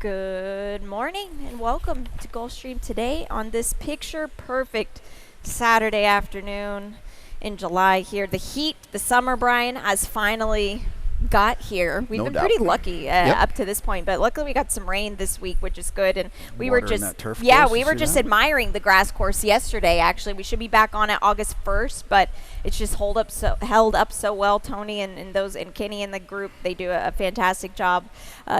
Good morning and welcome to Gulfstream today on this picture-perfect Saturday afternoon in July here. The heat, the summer, Brian, has finally got here. We've been pretty lucky up to this point, but luckily we got some rain this week, which is good. And we were just admiring the grass course yesterday. Actually, we should be back on it August 1st, but it's just held up so well. Tony and Kenny and the group, they do a fantastic job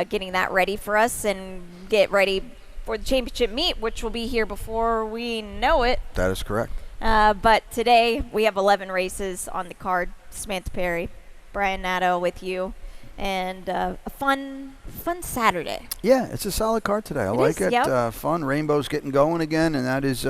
getting that ready for us and get ready for the championship meet, which will be here before we know it. That is correct. But today we have 11 races on the card. Samantha Perry, Brian Nadeau with you, and a fun Saturday. Yeah, it's a solid card today. I like it. Yep. Fun. Rainbow's getting going again, and that is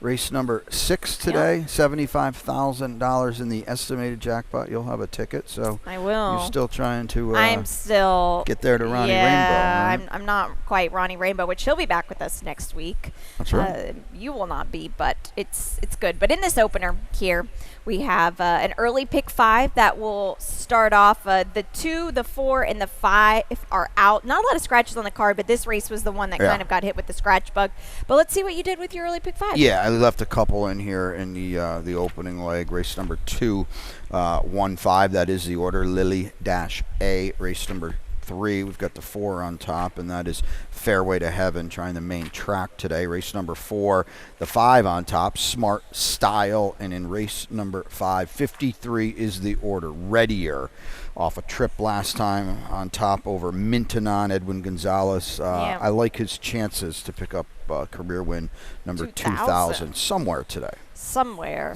race number 6 today. Yep. $75,000 in the estimated jackpot. You'll have a ticket, so I will. You're still trying to I'm still get there to Ronnie Rainbow. Yeah, right? I'm not quite Ronnie Rainbow, which he'll be back with us next week. That's right. You will not be, but it's good. But in this opener here, we have an early pick 5 that will start off. The 2, the 4, and the 5 are out. Not a lot of scratches on the card, but this race was the one that kind of got hit with the scratch bug. But let's see what you did with your early pick 5. Yeah, I left a couple in here in the opening leg. Race number 2, 1-5. That is the order. Lily-A. Race number 3, we've got the 4 on top, and that is Fairway to Heaven, trying the main track today. Race number 4, the 5 on top, Smart Style, and in race number 5, 53 is the order. Readier, off a trip last time on top over Mintanon, Edwin Gonzalez. I like his chances to pick up career win number 2000 somewhere today. Somewhere.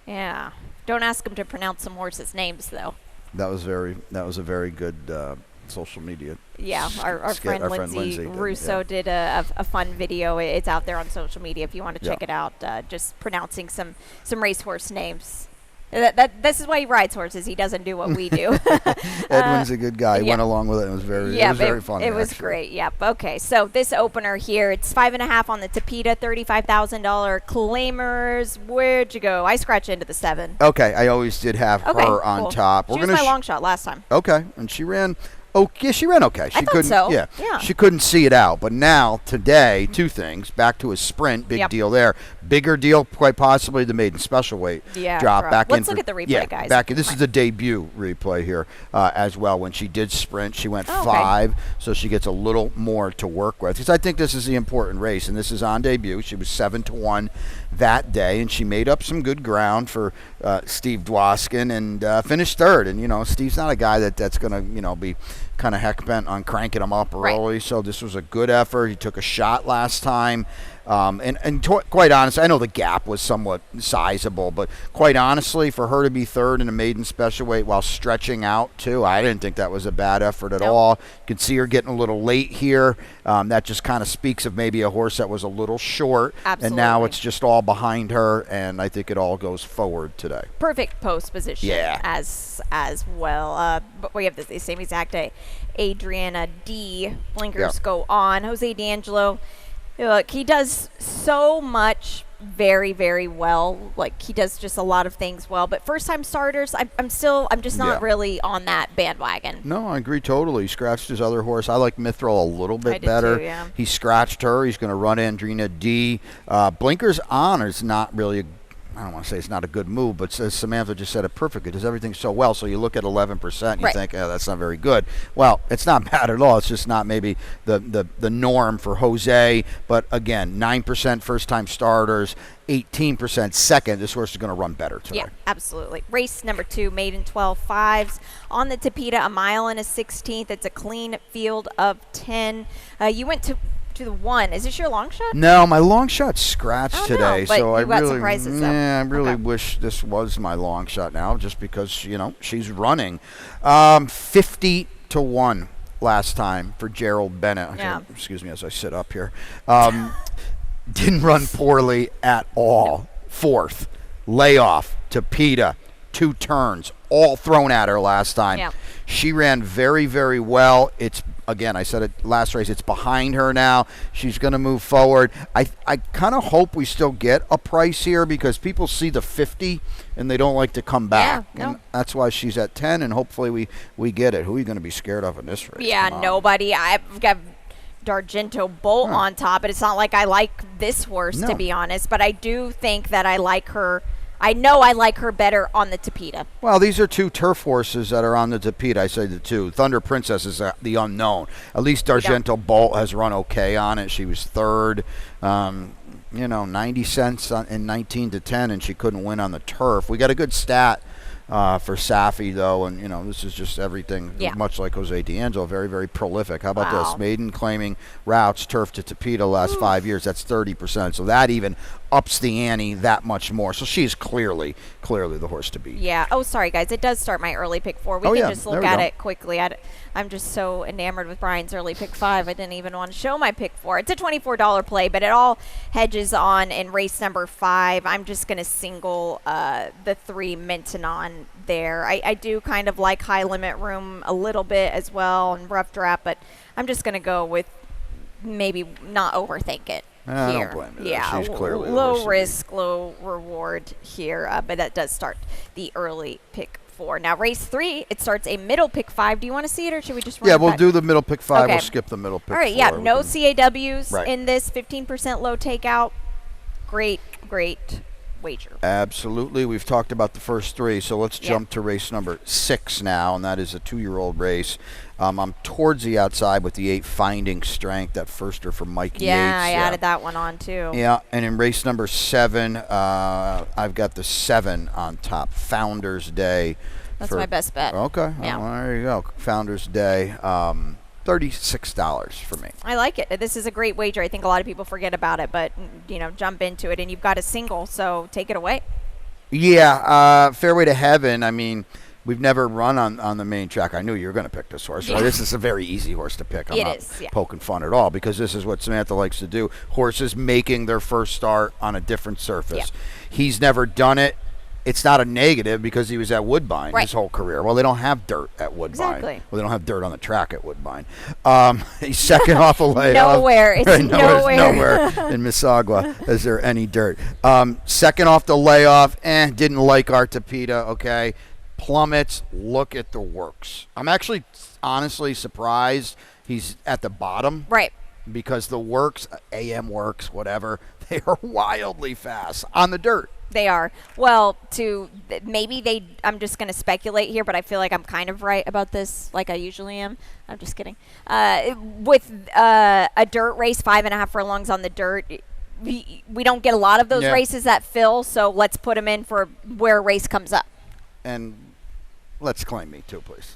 Yeah. Don't ask him to pronounce some horses' names, though. That was a very good social media. Yeah, our friend Lindsay Russo did a fun video. It's out there on social media if you want to check it out. Just pronouncing some racehorse names. This is why he rides horses. He doesn't do what we do. Edwin's a good guy. He went along with it. It was very fun. It was great. Yep. Okay. So this opener here, it's 5.5 on the Tapeta, $35,000 claimers. Where'd you go? I scratched into the 7. Okay. I always did have her on top. She was my long shot last time. Okay. And she ran. Oh, yeah, she ran okay. I thought so. Yeah, she couldn't see it out. But now, today, 2 things. Back to a sprint. Big deal there. Bigger deal, quite possibly, the maiden special weight drop. Let's look at the replay, guys. This is the debut replay here as well. When she did sprint, she went 5, so she gets a little more to work with. Because I think this is the important race, and this is on debut. She was 7-1 that day, and she made up some good ground for Steve Dwoskin and finished 3rd. And, Steve's not a guy that's going to, be kind of heck bent on cranking him up early. So this was a good effort. He took a shot last time. Quite honestly, I know the gap was somewhat sizable, but quite honestly, for her to be 3rd in a maiden special weight while stretching out too, I didn't think that was a bad effort at all. You can see her getting a little late here. That just kind of speaks of maybe a horse that was a little short. Absolutely. And now it's just all behind her, and I think it all goes forward today. Perfect post position as well. But we have the same exact day. Adriana D. Blinkers go on. Jose D'Angelo. Look, he does so much very, very well. Like, he does just a lot of things well. But first-time starters, I'm just not really on that bandwagon. No, I agree totally. He scratched his other horse. I like Mithril a little bit better. Too, He scratched her. He's going to run Andrina D. Blinkers on is not really I don't want to say it's not a good move, but as Samantha just said it perfectly. It does everything so well, so you look at 11% and you think, oh, that's not very good. Well, it's not bad at all. It's just not maybe the norm for Jose. But, again, 9% first-time starters, 18% second. This horse is going to run better today. Yeah, absolutely. Race number 2, maiden 12.5s. On the Tapeta, 1 mile and a 16th. It's a clean field of 10. You went to the 1. Is this your long shot? No, my long shot scratched today. No, but so you got some prices, though. I really wish this was my long shot now, just because she's running 50-1 last time for Gerald Bennett. Yeah. Excuse me as I sit up here. Didn't run poorly at all. 4th, layoff, Tapeta, 2 turns, all thrown at her last time. Yeah. She ran very, very well. Again, I said it last race, it's behind her now. She's going to move forward. I kind of hope we still get a price here because people see the 50 and they don't like to come back. Yeah, and that's why she's at 10, and hopefully we get it. Who are you going to be scared of in this race? Yeah, nobody. I've got D'Argento Bolt on top, but it's not like I like this horse, to be honest. But I do think that I like her. I know I like her better on the Tapeta. Well, these are two turf horses that are on the Tapeta. I say the two. Thunder Princess is the unknown. At least D'Argento Bolt has run okay on it. She was third, 90 cents in 19 to 10, and she couldn't win on the turf. We got a good stat for Safi, though, and, this is just everything, much like Jose D'Angelo, very, very prolific. How about this? Maiden claiming routes, turf to Tapeta last 5 years. That's 30%. So that even ups the ante that much more. So she's clearly the horse to beat. Yeah. Oh, sorry, guys. It does start my early pick 4. We can just look at it quickly. I'm just so enamored with Brian's early pick 5. I didn't even want to show my pick 4. It's a $24 play, but it all hedges on in race number 5. I'm just going to single the 3 Maintenon there. I do kind of like high limit room a little bit as well and rough draft, but I'm just going to go with maybe not overthink it. I don't blame you. Yeah, she's clearly low risk, low reward here, but that does start the early pick 4. Now, race 3, it starts a middle pick 5. Do you want to see it, or should we just run it we'll back? do the middle pick 5. Okay. We'll skip the middle pick 4. All right, no CAWs in this, 15% low takeout. Great wager. Absolutely. We've talked about the first 3, so let's jump to race number 6 now, and that is a 2-year-old race. I'm towards the outside with the 8 Finding Strength, that firster for Mike Yates. Yeah, I added that one on too. Yeah, and in race number 7, I've got the 7 on top, Founders Day. That's my best bet. Okay, yeah. Well, there you go, Founders Day. $36 for me. I like it. This is a great wager. I think a lot of people forget about it, but jump into it, and you've got a single, so take it away. Yeah, Fairway to Heaven. I mean, we've never run on the main track. I knew you were going to pick this horse. So this is a very easy horse to pick. I'm not poking fun at all, because this is what Samantha likes to do. Horses making their first start on a different surface. Yeah. He's never done it. It's not a negative, because he was at Woodbine his whole career. Well, they don't have dirt at Woodbine. Exactly. Well, they don't have dirt on the track at Woodbine. He's second off a layoff. Nowhere. It's nowhere in Mississauga is there any dirt. Second off the layoff, didn't like our Tapeta, okay. Plummets, look at the works. I'm actually honestly surprised he's at the bottom. Right. Because the works, AM works, whatever, they are wildly fast on the dirt. They are. Well, I'm just going to speculate here, but I feel like I'm kind of right about this, like I usually am. I'm just kidding. With a dirt race, 5.5 furlongs on the dirt, we don't get a lot of those races that fill, so let's put them in for where a race comes up. And let's claim me too, please.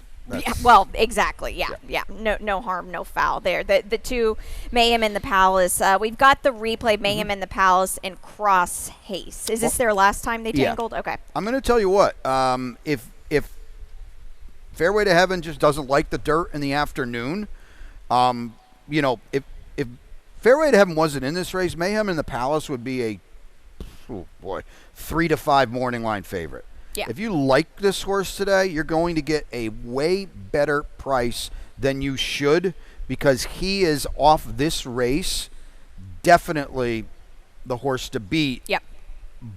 Well, exactly. Yeah. No harm, no foul there. The 2 Mayhem in the Palace. We've got the replay Mayhem in the Palace and Cross Haste. Is this their last time they tangled? Okay. I'm going to tell you what. If Fairway to Heaven just doesn't like the dirt in the afternoon, if Fairway to Heaven wasn't in this race, Mayhem in the Palace would be 3 to 5 morning line favorite. Yeah. If you like this horse today, you're going to get a way better price than you should, because he is off this race definitely the horse to beat. Yep.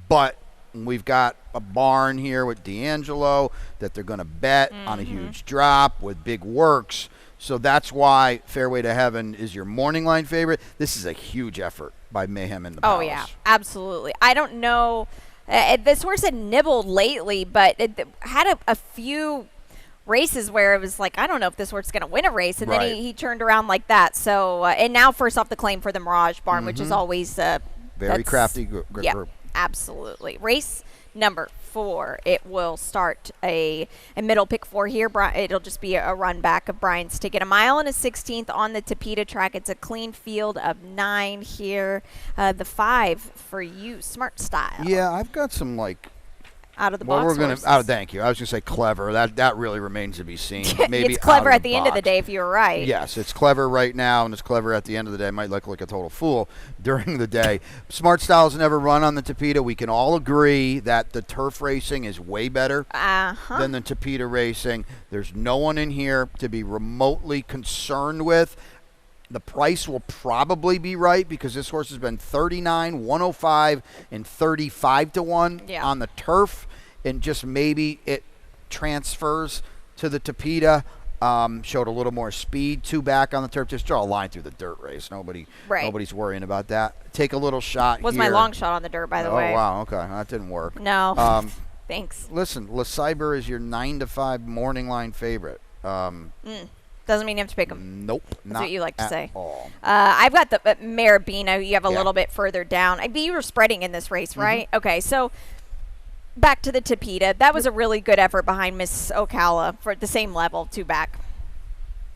But we've got a barn here with D'Angelo that they're going to bet on a huge drop with big works. So that's why Fairway to Heaven is your morning line favorite. This is a huge effort by Mayhem in the Palace. Oh, yeah, absolutely. I don't know. This horse had nibbled lately, but it had a few races where it was like, I don't know if this horse is going to win a race, and then he turned around like that. So, and now first off the claim for the Mirage Barn, which is always very crafty group. Yeah, absolutely. Race number 4. It will start a middle pick 4 here. It'll just be a run back of Brian's ticket. 1 mile and a 16th on the Tapeta track. It's a clean field of 9 here. The 5 for you, Smart Style. Yeah, I've got some out of the box. Thank you. I was going to say clever. That really remains to be seen. Maybe it's clever at the end of the day if you're right. Yes, it's clever right now, and it's clever at the end of the day. Might look like a total fool during the day. Smart Style's never run on the Tapeta. We can all agree that the turf racing is way better than the Tapeta racing. There's no one in here to be remotely concerned with. The price will probably be right, because this horse has been 39, 105, and 35 to 1 on the turf, and just maybe it transfers to the Tapeta. Showed a little more speed. 2 back on the turf. Just draw a line through the dirt race. Nobody's worrying about that. Take a little shot Was here. my long shot on the dirt, by the way. Oh, wow. Okay. That didn't work. No. Thanks. Listen, LeCyber is your 9-5 morning line favorite. Doesn't mean you have to pick them. Nope. That's what you like to say. All. I've got the Marabino. You have a little bit further down. You were spreading in this race, right? Okay, so back to the Tapeta. That was a really good effort behind Miss Ocala for the same level, 2 back.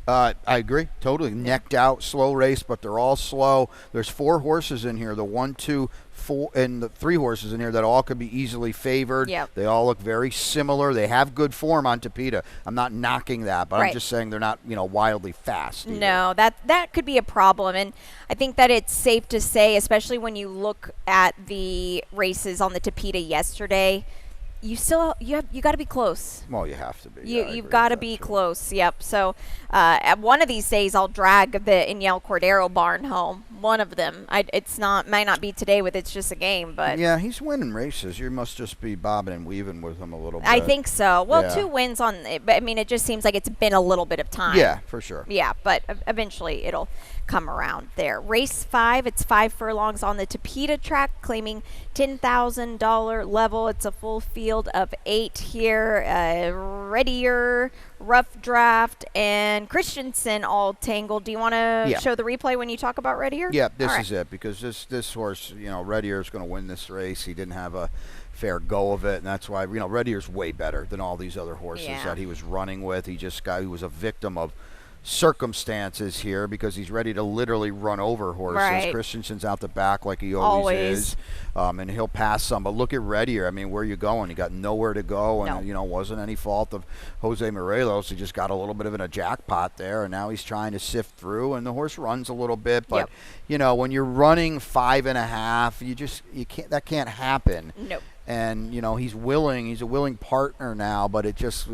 I agree. Totally. Necked out, slow race, but they're all slow. There's 4 horses in here. The 1, 2, 4, and the 3 horses in here that all could be easily favored. Yep. They all look very similar. They have good form on Tapeta. I'm not knocking that, but I'm just saying they're not, wildly fast either. No, that could be a problem. And I think that it's safe to say, especially when you look at the races on the Tapeta yesterday, you got to be close. Well, you have to be. You've got to be close. Yep. So at one of these days, I'll drag the Inyel Cordero barn home. One of them. Might not be today with It's Just a Game, but yeah, he's winning races. You must just be bobbing and weaving with him a little bit. I think so. Well, 2 wins on, but it just seems like it's been a little bit of time. Yeah, for sure. Yeah, but eventually it'll come around there. Race 5, it's 5 furlongs on the Tapeta track, claiming $10,000 level. It's a full field of 8 here. Readier, Rough Draft, and Christensen all tangled. Do you want to show the replay when you talk about Readier? Yeah, this is it, because this horse, Readier is going to win this race. He didn't have a fair go of it, and that's why, Readier's way better than all these other horses that he was running with. He was a victim of circumstances here because he's ready to literally run over horses. Right. Christensen's out the back like he always is, and he'll pass some. But look at Readier. Where are you going? You got nowhere to go, and wasn't any fault of Jose Morelos. He just got a little bit of a jackpot there, and now he's trying to sift through. And the horse runs a little bit, but when you're running 5.5, you can't. That can't happen. Nope. And he's willing. He's a willing partner now, but it just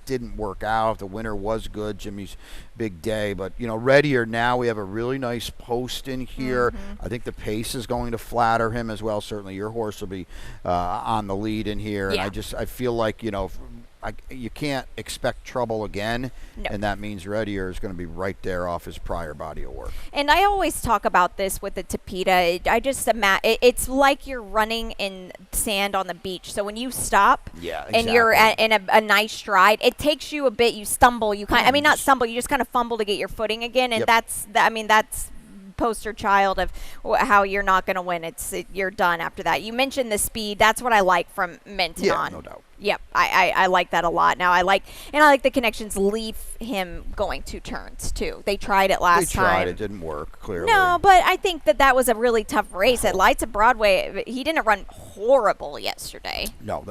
didn't work out. The winner was good, Jimmy's big day, but Readier, now we have a really nice post in here. I think the pace is going to flatter him as well. Certainly, your horse will be on the lead in here, and I feel like you can't expect trouble again, and that means Readier is going to be right there off his prior body of work. And I always talk about this with the Tapeta. I just imagine it's like you're running in sand on the beach. So when you stop, and you're in a nice stride, it takes you a bit. You stumble. You not stumble. You just kind of fumble to get your footing again, and that's poster child of how you're not going to win. You're done after that. You mentioned the speed. That's what I like from Menton. Yeah, no doubt. Yep, I like that a lot. Now I like the connections leave him going 2 turns too. They tried it last time. They tried. It didn't work, clearly. No, but I think that was a really tough race. At Lights of Broadway, he didn't run horrible yesterday. No,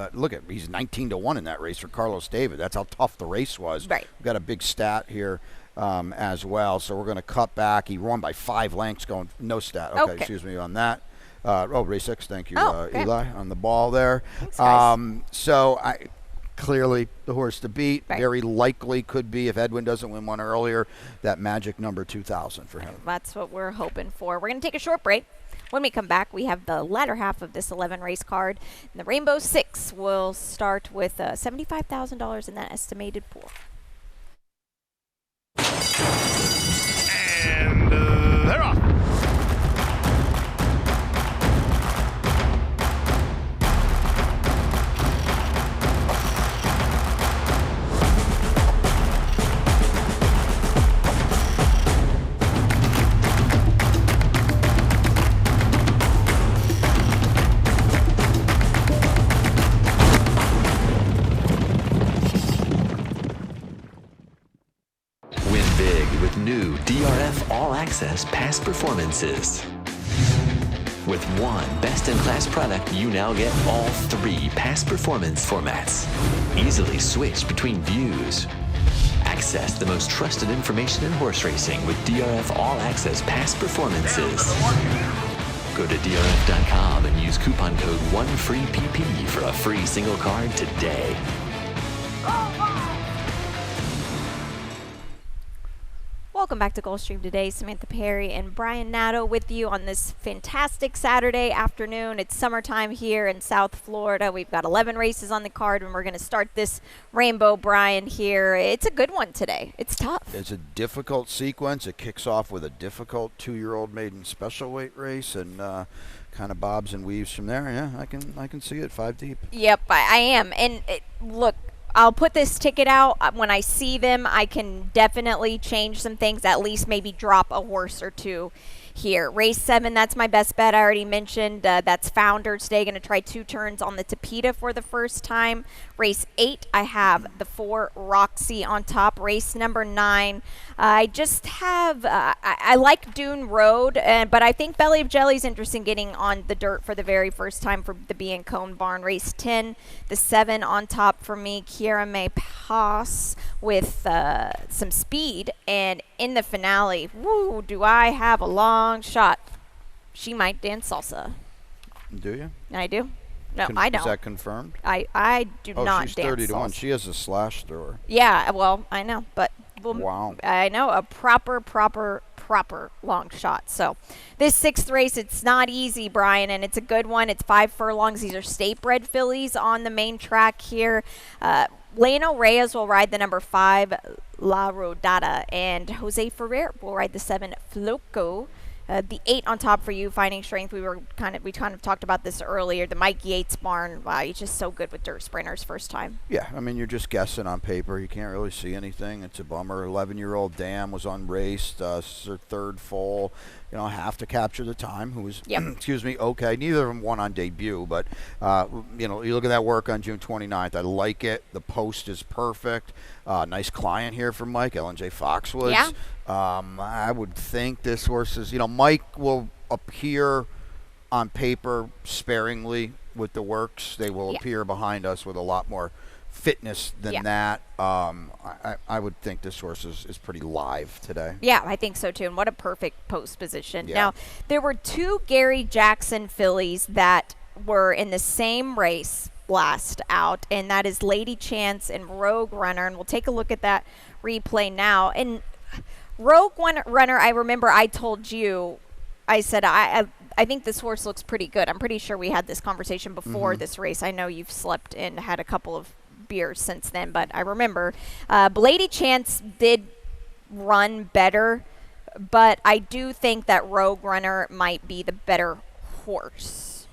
he's 19-1 in that race for Carlos David. That's how tough the race was. Right. We've got a big stat here. As well, so we're going to cut back. He won by 5 lengths. Going no stat. Okay. Excuse me on that. Race 6. Thank you, okay. Eli, on the ball there. Thanks, guys. So clearly the horse to beat. Right. Very likely could be, if Edwin doesn't win one earlier, that magic number 2,000 for him. That's what we're hoping for. We're going to take a short break. When we come back, we have the latter half of this 11 race card. And the Rainbow 6 will start with $75,000 in that estimated pool. And they're off. New DRF All Access Past Performances. With one best-in-class product, you now get all 3 past performance formats. Easily switch between views. Access the most trusted information in horse racing with DRF All Access Past Performances. Go to DRF.com and use coupon code 1FREEPP for a free single card today. Welcome back to Gulfstream today. Samantha Perry and Brian Nato with you on this fantastic Saturday afternoon. It's summertime here in South Florida. We've got 11 races on the card, and we're going to start this Rainbow, Brian, here. It's a good one today. It's tough. It's a difficult sequence. It kicks off with a difficult 2-year-old maiden special weight race, and kind of bobs and weaves from there. Yeah, I can see it 5 deep. Yep, I am. And look, I'll put this ticket out. When I see them, I can definitely change some things, at least maybe drop a horse or two here. Race 7, that's my best bet. I already mentioned that's Founders Day. Going to try 2 turns on the Tapeta for the first time. Race 8, I have the 4 Roxy on top. Race number 9, I just have, I like Dune Road, but I think Belly of Jelly's interested in getting on the dirt for the very first time for the B and Cone Barn. Race 10, the 7 on top for me, Kiera May Pass with some speed. And in the finale, woo, do I have a long shot. She might dance salsa. Do you? I do. No, I don't. Is that confirmed? I do not she's dance 30 to 1. salsa. She has a slash thrower. Yeah, well, I know, but wow. I know a proper long shot. So this 6th race, it's not easy, Brian, and it's a good one. It's 5 furlongs. These are state-bred fillies on the main track here. Leno Reyes will ride the number 5, La Rodada, and Jose Ferrer will ride the 7, Floco. The 8 on top for you, Finding Strength. We kind of talked about this earlier. The Mike Yates barn. Wow, he's just so good with dirt sprinters first time. Yeah, I mean, you're just guessing on paper. You can't really see anything. It's a bummer. 11-year-old Dam was unraced. This is her 3rd full. Have to capture the time. Who was, excuse me, okay. Neither of them won on debut, but you look at that work on June 29th. I like it. The post is perfect. Nice client here from Mike, J. Foxwoods. Yeah. I would think this horse is, Mike will appear on paper sparingly with the works. They will appear behind us with a lot more fitness than that. I would think this horse is pretty live today. Yeah, I think so too. And what a perfect post position. Yeah. Now, there were 2 Gary Jackson fillies that were in the same race last out, and that is Lady Chance and Rogue Runner. And we'll take a look at that replay now. And Rogue Runner, I remember I told you, I said, I think this horse looks pretty good. I'm pretty sure we had this conversation before this race. I know you've slept and had a couple of beers since then, but I remember Lady Chance did run better, but I do think that Rogue Runner might be the better horse.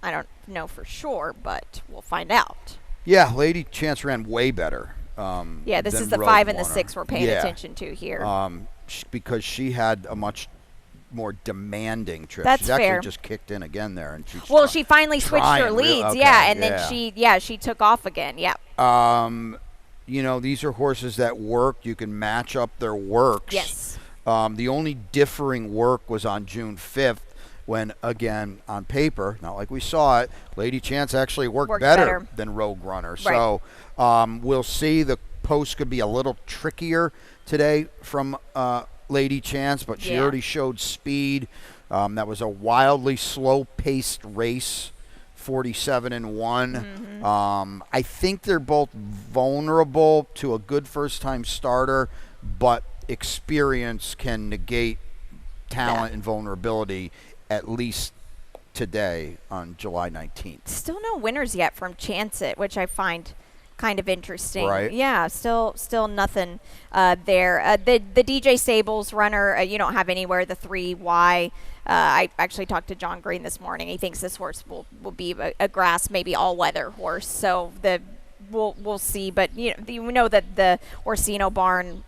I don't know for sure, but we'll find out. Yeah, Lady Chance ran way better. This is the Rogue 5 and the Runner. 6 we're paying attention to here. Because she had a much more demanding trip. That's She's fair. actually just kicked in again there, and she finally switched her leads, and then she took off again. Yeah. These are horses that work. You can match up their works. Yes. The only differing work was on June 5th. When, again, on paper, not like we saw it, Lady Chance actually worked better than Rogue Runner. Right. So we'll see. The post could be a little trickier today from Lady Chance, but she already showed speed. That was a wildly slow-paced race, 47-1. I think they're both vulnerable to a good first-time starter, but experience can negate talent and vulnerability, at least today on July 19th. Still no winners yet from Chance It, which I find kind of interesting. Right. Yeah, still nothing there. The DJ Stables runner, you don't have anywhere. The 3Y. I actually talked to John Green this morning. He thinks this horse will be a grass, maybe all-weather horse. So we'll see. But we know that the Orsino barn,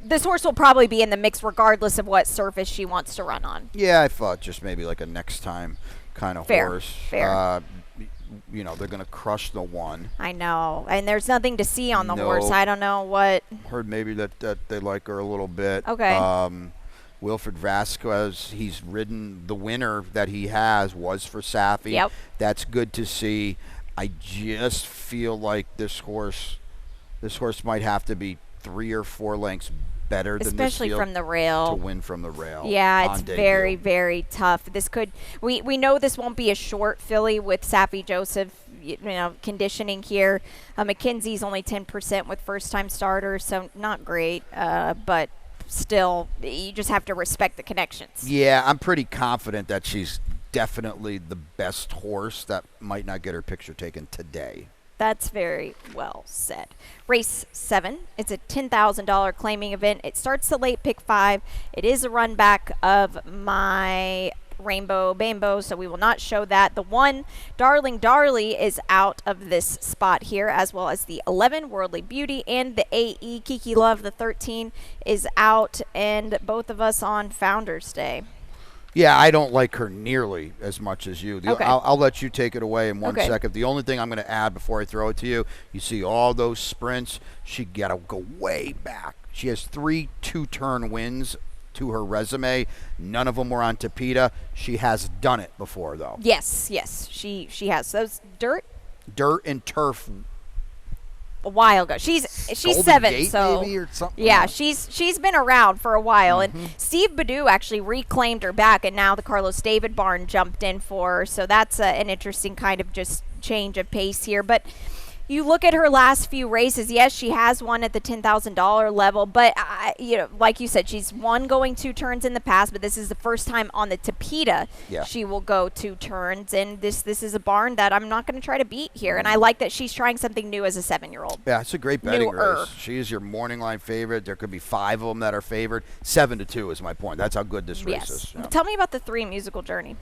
this horse will probably be in the mix regardless of what surface she wants to run on. Yeah, I thought just maybe like a next time kind of horse. Fair. They're going to crush the 1. I know. And there's nothing to see on the horse. I don't know what. Heard maybe that they like her a little bit. Okay. Wilfred Vasquez, he's ridden the winner that he has was for Safi. Yep. That's good to see. I just feel like this horse might have to be 3 or 4 lengths better than especially this field from the rail. to win from the rail. Yeah, it's very, very tough. This could we know this won't be a short filly with Safi Joseph, conditioning here. McKenzie's only 10% with first time starters, so not great. But still, you just have to respect the connections. Yeah, I'm pretty confident that she's definitely the best horse that might not get her picture taken today. That's very well said. Race 7. It's a $10,000 claiming event. It starts the late pick 5. It is a run back of my Rainbow Bambo, so we will not show that. The 1, Darling Darley, is out of this spot here, as well as the 11, Worldly Beauty, and the AE, Kiki Love, the 13, is out, and both of us on Founders Day. Yeah, I don't like her nearly as much as you. Okay. I'll let you take it away in one Okay. second. The only thing I'm going to add before I throw it to you, you see all those sprints, she got to go way back. She has 3 two-turn wins to her resume. None of them were on Tapeta. She has done it before, though. Yes, she has. Those dirt And turf. a while ago. She's Golden 7, Gate, so maybe, or something. yeah, she's been around for a while. And Steve Badu actually reclaimed her back, and now the Carlos David barn jumped in for her. So that's an interesting kind of just change of pace here. But you look at her last few races. Yes, she has won at the $10,000 level, but like you said, she's won going 2 turns in the past. But this is the first time on the Tapeta she will go 2 turns, and this is a barn that I'm not going to try to beat here. And I like that she's trying something new as a 7-year-old. Yeah, it's a great betting Newer. race. She is your morning line favorite. There could be 5 of them that are favored. 7-2 is my point. That's how good this race is. Yeah. Tell me about the 3, Musical Journey.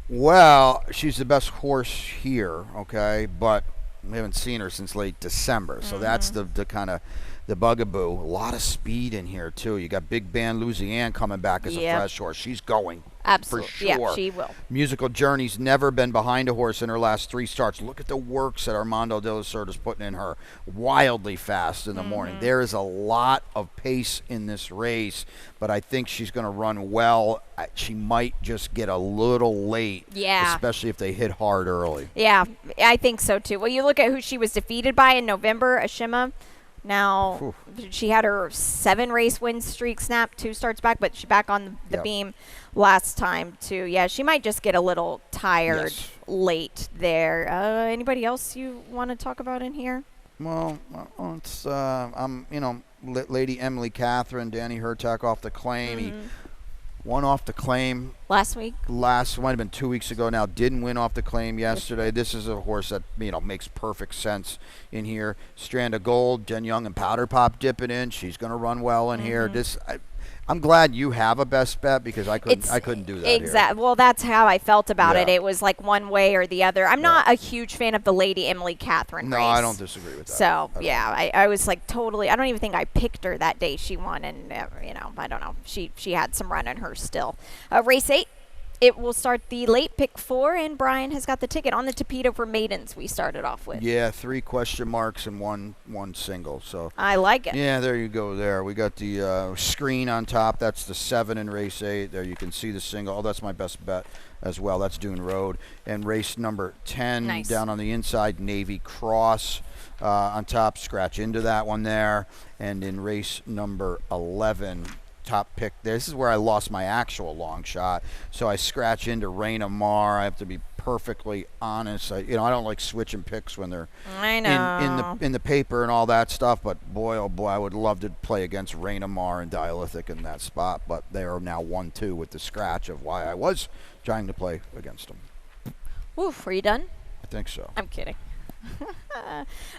Well, she's the best horse here, okay, but we haven't seen her since late December, so that's the kind of the bugaboo. A lot of speed in here too. You got Big Band Louisiane coming back as a fresh horse. She's going. Absolutely. For sure. Yeah, she will. Musical Journey's never been behind a horse in her last 3 starts. Look at the works that Armando de la Cerda's putting in her. Wildly fast in the morning. There is a lot of pace in this race, but I think she's going to run well. She might just get a little late, especially if they hit hard early. Yeah, I think so too. Well, you look at who she was defeated by in November, Ashima. Now, she had her 7 race win streak snapped 2 starts back, but she's back on the beam last time too. Yeah, she might just get a little tired late there. Anybody else you want to talk about in here? Well, it's Lady Emily Catherine, Danny Hertak off the claim. He won off the claim last week. Might have been 2 weeks ago now. Didn't win off the claim yesterday. This is a horse that makes perfect sense in here. Strand of Gold, Jen Young and Powder Pop dipping in. She's going to run well in here. I'm glad you have a best bet because I couldn't do that. Exactly. Well, that's how I felt about it. It was like one way or the other. I'm not a huge fan of the Lady Emily Catherine race. No, I don't disagree with that. So I was like totally. I don't even think I picked her that day she won, and I don't know. She had some run in her still. Race 8. It will start the late pick 4, and Brian has got the ticket on the Tapeta for maidens. We started off with. Yeah, 3 question marks and one single. So I like it. Yeah, there you go. There we got the screen on top. That's the 7 in race 8. There you can see the single. Oh, that's my best bet as well. That's Dune Road. And race number 10 down on the inside, Navy Cross on top. Scratch into that one there. And in race number 11. Top pick. This is where I lost my actual long shot. So I scratch into Raina Mar. I have to be perfectly honest. I don't like switching picks when they're in the paper and all that stuff. But boy, oh boy, I would love to play against Raina Mar and Dialithic in that spot. But they are now 1-2 with the scratch of why I was trying to play against them. Oof, are you done? I think so. I'm kidding.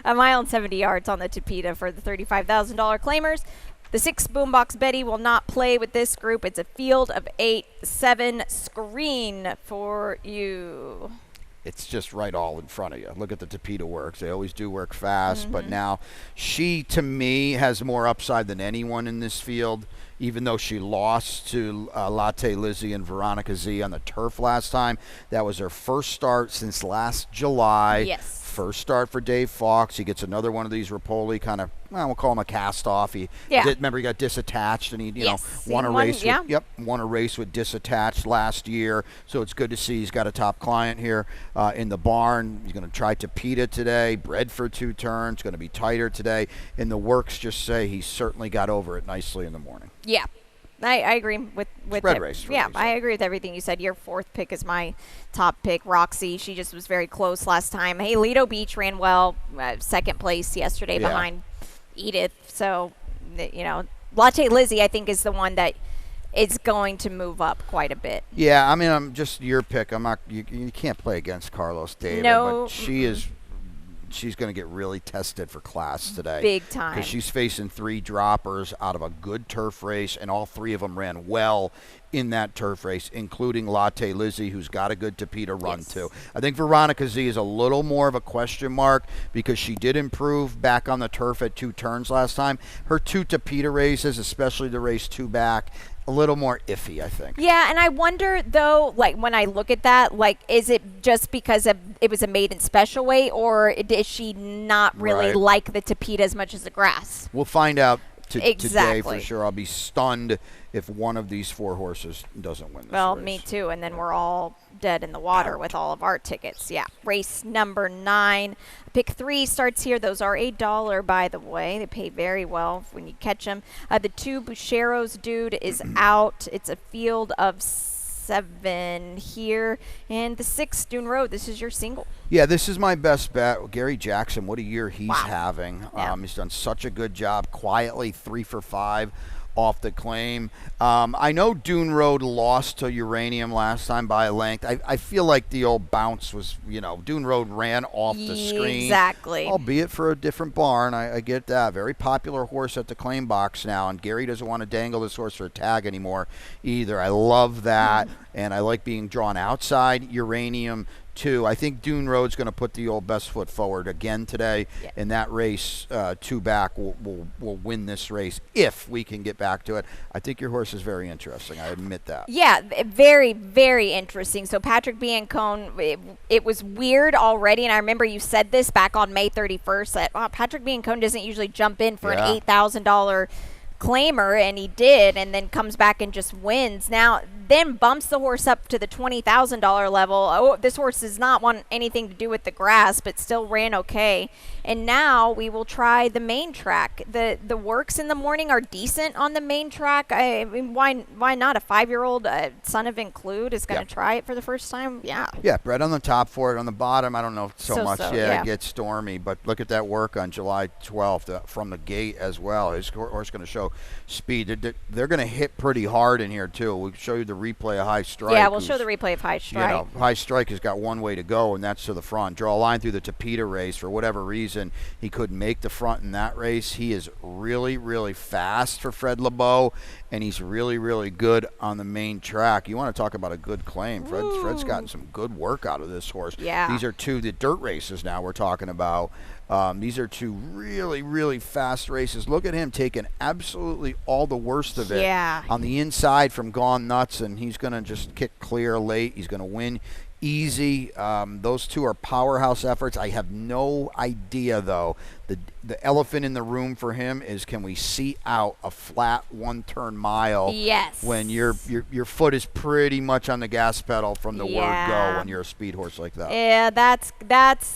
A mile and 70 yards on the Tapeta for the $35,000 claimers. The 6 Boombox Betty will not play with this group. It's a field of 8, 7 screen for you. It's just right all in front of you. Look at the Tapeta works. They always do work fast, but now she, to me, has more upside than anyone in this field, even though she lost to Latte Lizzie and Veronica Z on the turf last time. That was her first start since last July. Yes. First start for Dave Fox. He gets another one of these Rapoli kind of, we'll call him a cast-off. Remember, he got disattached, and he won a race. Won a race with disattached last year. So it's good to see he's got a top client here in the barn. He's going to try Tapeta today. Bred for 2 turns. Going to be tighter today. And the works just say he certainly got over it nicely in the morning. Yeah. I agree with spread race. I agree with everything you said. Your 4th pick is my top pick, Roxy. She just was very close last time. Hey, Lido Beach ran well, 2nd place yesterday behind Edith. So, Latte Lizzie, I think, is the one that is going to move up quite a bit. Yeah, I mean, I'm just your pick. I'm not. You can't play against Carlos David, No, but she's going to get really tested for class today. Big time. Because she's facing 3 droppers out of a good turf race, and all 3 of them ran well in that turf race, including Latte Lizzie, who's got a good Tapeta run too. I think Veronica Z is a little more of a question mark because she did improve back on the turf at 2 turns last time. Her 2 Tapeta races, especially the race 2 back, a little more iffy, I think. Yeah, and I wonder, though, like, when I look at that, like, is it just because it was a maiden special weight, or is she not really like the Tapeta as much as the grass? We'll find out Exactly. today for sure. I'll be stunned if one of these 4 horses doesn't win this race. Me too, and then we're all dead in the water with all of our tickets. Yeah, race number 9. Pick 3 starts here. Those are $1, by the way. They pay very well when you catch them. The 2 Bucheros dude is out. It's a field of 7 here. And the 6 Dune Road, this is your single. Yeah, this is my best bet. Gary Jackson, what a year he's having. Yeah. He's done such a good job. Quietly 3 for 5 off the claim. I know Dune Road lost to Uranium last time by a length. I feel like the old bounce was, Dune Road ran off the screen. Exactly. Albeit for a different barn. I get that. Very popular horse at the claim box now, and Gary doesn't want to dangle this horse for a tag anymore either. I love that, and I like being drawn outside Uranium too. I think Dune Road's going to put the old best foot forward again today, and that race 2 back will win this race if we can get back to it. I think your horse is very interesting. I admit that. Yeah, very, very interesting. So Patrick Biancone, it was weird already, and I remember you said this back on May 31st that Patrick Biancone doesn't usually jump in for an $8,000 claimer, and he did, and then comes back and just wins. Now, then bumps the horse up to the $20,000 level. Oh, this horse does not want anything to do with the grass, but still ran okay. And now we will try the main track. The works in the morning are decent on the main track. I mean, why not? A 5-year-old son of Include is going to try it for the first time. Yeah. Yeah, right on the top for it. On the bottom, I don't know so much. Yeah, it gets stormy. But look at that work on July 12th from the gate as well. His horse going to show speed. They're going to hit pretty hard in here, too. We'll show you the replay of High Strike. Yeah, we'll show the replay of High Strike. High Strike has got one way to go, and that's to the front. Draw a line through the Tapeta race. For whatever reason, he couldn't make the front in that race. He is really, really fast for Fred LeBeau, and he's really, really good on the main track. You want to talk about a good claim. Fred's gotten some good work out of this horse. Yeah. These are 2 the dirt races now we're talking about. These are 2 really, really fast races. Look at him taking absolutely all the worst of it on the inside from Gone Nuts, and he's going to just kick clear late. He's going to win easy. Those 2 are powerhouse efforts. I have no idea, though. The elephant in the room for him is, can we see out a flat 1-turn mile? Yes. When your foot is pretty much on the gas pedal from the word go when you're a speed horse like that. Yeah, that's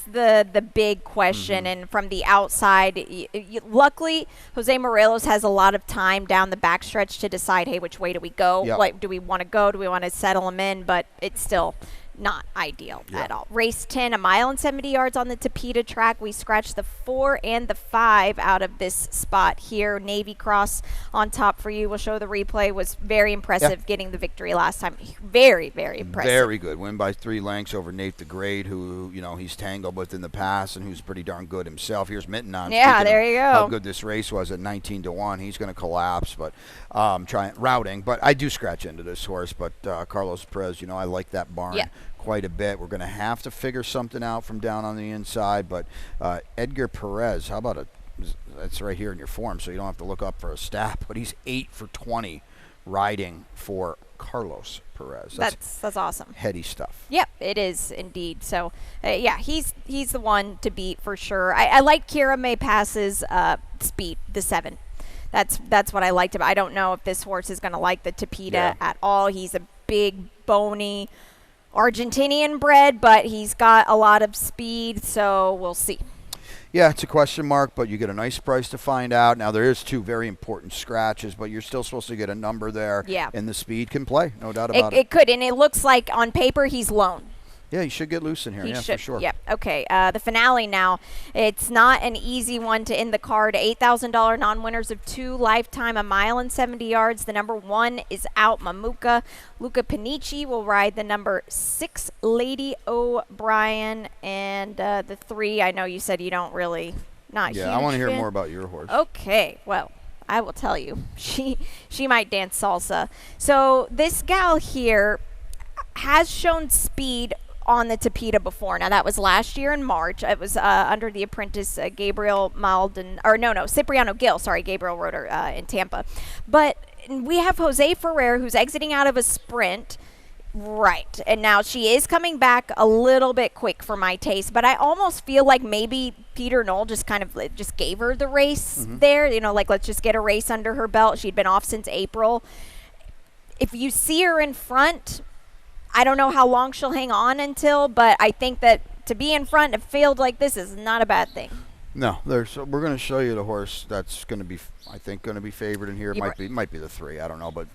the big question. And from the outside, luckily, Jose Morelos has a lot of time down the backstretch to decide, hey, which way do we go? What do we want to go? Do we want to settle him in? But it's still not ideal at all. Race 10, 1 mile and 70 yards on the Tapeta track. We scratched the 4 and the 5 out of this spot here. Navy Cross on top for you. We'll show the replay. Was very impressive getting the victory last time. Very, very impressive. Very good. Win by 3 lengths over Nate the Great, who, he's tangled with in the past and who's pretty darn good himself. Here's Minton. Yeah, there you go. How good this race was at 19-1. He's going to collapse, but trying routing. But I do scratch into this horse. But Carlos Perez, I like that barn quite a bit. We're going to have to figure something out from down on the inside. But Edgar Perez, how about that's right here in your form, so you don't have to look up for a stat. But he's 8 for 20 riding for Carlos Perez. That's awesome. Heady stuff. Yep, it is indeed. So, he's the one to beat for sure. I like Kira May Pass's speed, the 7. That's what I liked about. I don't know if this horse is going to like the Tapeta at all. He's a big, bony Argentinian bred, but he's got a lot of speed, so we'll see. Yeah, it's a question mark, but you get a nice price to find out. Now, there is 2 very important scratches, but you're still supposed to get a number there. Yeah. And the speed can play, no doubt about it. It could, and it looks like on paper he's lone. Yeah, you should get loose in here. He yeah, should. for sure. Yep. Okay. The finale now. It's not an easy one to end the card. $8,000 non-winners of 2 lifetime, 1 mile and 70 yards. The number 1 is out. Mamuka. Luca Panici will ride the number 6, Lady O'Brien. And the 3, I know you said you don't really, not huge Yeah, I want to hear fan. more about your horse. Okay. Well, I will tell you. She might dance salsa. So this gal here has shown speed on the Tapeta before. Now, that was last year in March. It was under the apprentice Gabriel Malden, or no, Cipriano Gill. Sorry, Gabriel rode her in Tampa. But we have Jose Ferrer, who's exiting out of a sprint. Right. And now she is coming back a little bit quick for my taste, but I almost feel like maybe Peter Knoll just kind of just gave her the race there. You know, like, let's just get a race under her belt. She'd been off since April. If you see her in front, I don't know how long she'll hang on until, but I think that to be in front of a field like this is not a bad thing. No, we're going to show you the horse that's going to be, I think, going to be favored in here. It might be the 3. I don't know, but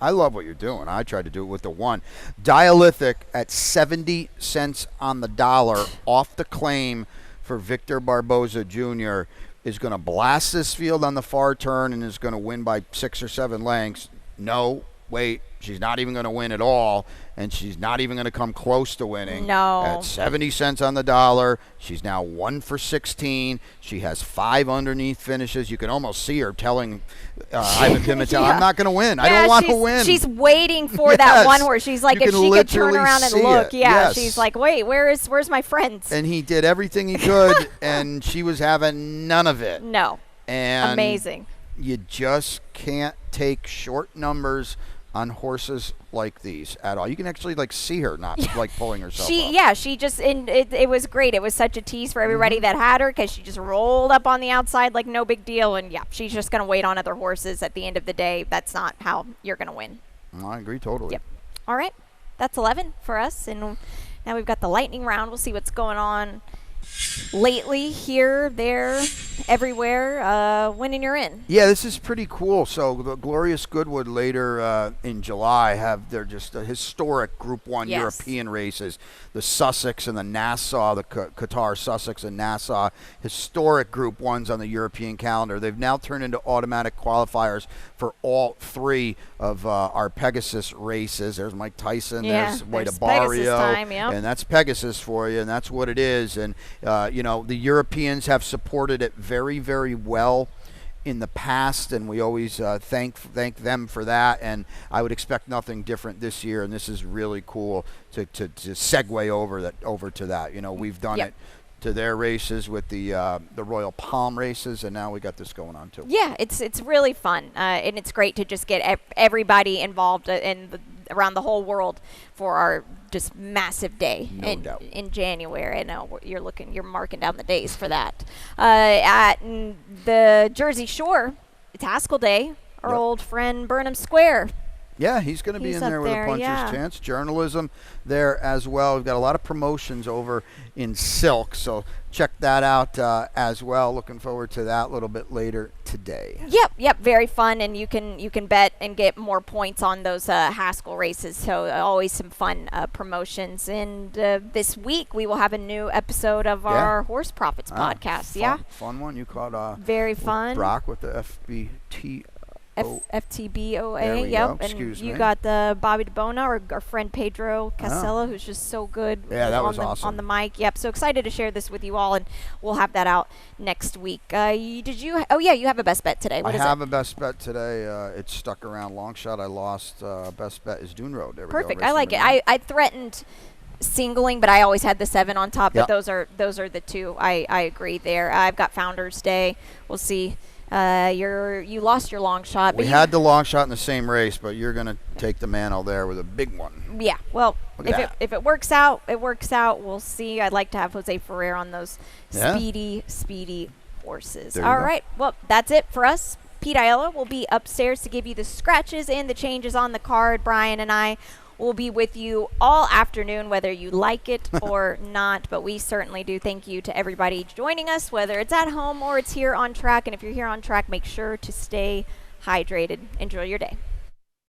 I love what you're doing. I tried to do it with the 1. Dialythic at 70 cents on the dollar off the claim for Victor Barboza Jr. is going to blast this field on the far turn and is going to win by 6 or 7 lengths. No, wait, she's not even going to win at all, and she's not even going to come close to winning. No. At 70 cents on the dollar, she's now 1 for 16. She has 5 underneath finishes. You can almost see her telling Ivan Pimentel, I'm not going to win. I don't want to win. She's waiting for that one horse. She's like, if she could turn around and look, she's like, wait, where's my friends? And he did everything he could, and she was having none of it. No. And amazing. You just can't take short numbers on horses like these at all. You can actually see her not pulling herself up. She just, and it was great. It was such a tease for everybody that had her, because she just rolled up on the outside like no big deal. And she's just going to wait on other horses. At the end of the day, that's not how you're going to win. I agree totally. Yep. All right. That's 11 for us. And now we've got the lightning round. We'll see what's going on lately, here, there, everywhere, when you're in. Yeah, this is pretty cool. So the Glorious Goodwood later in July have their just historic Group 1 European races. The Sussex and the Nassau, the Qatar Sussex and Nassau, historic Group 1s on the European calendar. They've now turned into automatic qualifiers for all 3 of our Pegasus races. There's Mike Tyson, there's White Abario, and that's Pegasus for you, and that's what it is. And the Europeans have supported it very, very well in the past, and we always thank them for that. And I would expect nothing different this year. And this is really cool to segue over to that. We've done it to their races with the Royal Palm races, and now we got this going on too. Yeah, it's really fun, and it's great to just get everybody involved around the whole world for our just massive day in January. I know you're marking down the days for that. At the Jersey Shore, it's Haskell Day. Our old friend Burnham Square. Yeah, he's going to be in there with a puncher's chance. Journalism there as well. We've got a lot of promotions over in Silk, so check that out as well. Looking forward to that a little bit later today. Yep, very fun, and you can bet and get more points on those Haskell races. So always some fun promotions. And this week we will have a new episode of our Horse Profits podcast. Fun one. You caught very fun. Brock with the FBT. FTBOA, yep. And you got the Bobby DeBona, or our friend Pedro Casella, who's just so good. Yeah, that was awesome. On the mic. Yep. So excited to share this with you all, and we'll have that out next week. You have a best bet today. What is it? I have a best bet today. It's stuck around long shot. I lost. Best bet is Dune Road. There we Perfect. go. I like it. I threatened singling, but I always had the 7 on top. But those are the 2. I agree there. I've got Founders Day. We'll see. You lost your long shot. We had the long shot in the same race, but you're going to take the mantle there with a big one. Yeah. Well, if it works out, it works out. We'll see. I'd like to have Jose Ferrer on those speedy horses. All right. Well, that's it for us. Pete Aiello will be upstairs to give you the scratches and the changes on the card. Brian and I will be with you all afternoon, whether you like it or not. But we certainly do. Thank you to everybody joining us, whether it's at home or it's here on track. And if you're here on track, make sure to stay hydrated. Enjoy your day.